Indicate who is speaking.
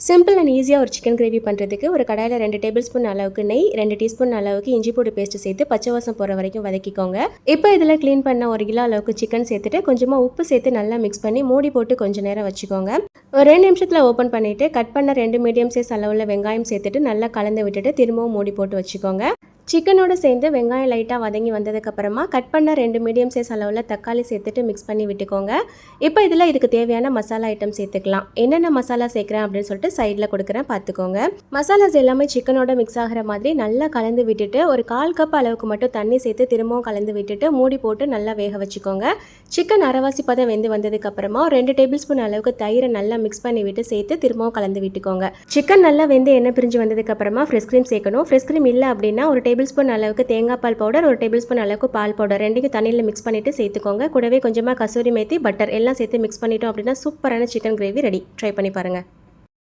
Speaker 1: Simple and ஈஸியாக ஒரு chicken gravy பண்ணுறதுக்கு ஒரு கடாயில் 2 டேபிள் ஸ்பூன் அளவுக்கு நெய், 2 டீஸ்பூன் அளவுக்கு இஞ்சி பூண்டு பேஸ்ட்டு சேர்த்து பச்சை வாசம் போகிற வரைக்கும் வதக்கிக்கோங்க. இப்போ இதில் க்ளீன் பண்ண 1 கிலோ அளவுக்கு சிக்கன் சேர்த்துட்டு கொஞ்சமாக உப்பு சேர்த்து நல்லா மிக்ஸ் பண்ணி மூடி போட்டு கொஞ்சம் நேரம் வச்சுக்கோங்க. ஒரு 2 நிமிஷத்தில் ஓப்பன் பண்ணிவிட்டு கட் பண்ண 2 மீடியம் சைஸ் அளவில் வெங்காயம் சேர்த்துட்டு நல்லா கலந்து விட்டுட்டு திரும்பவும் மூடி போட்டு வச்சுக்கோங்க. சிக்கனோடு சேர்ந்து வெங்காயம் லைட்டாக வதங்கி வந்ததுக்கப்புறமா கட் பண்ண 2 மீடியம் சைஸ் அளவில் தக்காளி சேர்த்துட்டு மிக்ஸ் பண்ணி விட்டுக்கோங்க. இப்போ இதில் இதுக்கு தேவையான மசாலா ஐட்டம் சேர்த்துக்கலாம். என்னென்ன மசாலா சேர்க்குறேன் அப்படின்னு சொல்லிட்டு சைடில் கொடுக்குறேன், பார்த்துக்கோங்க. மசாலாஸ் எல்லாமே சிக்கனோட மிக்ஸ் ஆகிற மாதிரி நல்லா கலந்து விட்டுட்டு ஒரு 1/4 கப் அளவுக்கு மட்டும் தண்ணி சேர்த்து திரும்பவும் கலந்து விட்டுட்டு மூடி போட்டு நல்லா வேக வச்சுக்கோங்க. சிக்கன் அரைவாசி பதம் வெந்து வந்ததுக்கப்புறமா 2 டேபிள் ஸ்பூன் அளவுக்கு தயிரை நல்லா மிக்ஸ் பண்ணி விட்டு சேர்த்து திரும்பவும் கலந்து விட்டுக்கோங்க. சிக்கன் நல்லா வெந்து எண்ணெய் பிரிஞ்சு வந்ததுக்கப்புறமா ஃப்ரெஷ் க்ரீம் சேர்க்கணும். ஃப்ரெஷ் க்ரீம் இல்லை அப்படின்னா ஒரு டேபிள் ஸ்பூன் அளவுக்கு தேங்காய் பால் பவுடர், ஒரு டேபிள் ஸ்பூன் அளவுக்கு பால் பவுடர் ரெண்டையும் தண்ணியில் மிக்ஸ் பண்ணிவிட்டு சேர்த்துக்கோங்க. கூடவே கொஞ்சமாக கசூரி மேத்தி, பட்டர் எல்லாம் சேர்த்து மிக்ஸ் பண்ணிட்டோம் அப்படின்னா சூப்பரான சிக்கன் கிரேவி ரெடி. ட்ரை பண்ணி பாருங்கள்.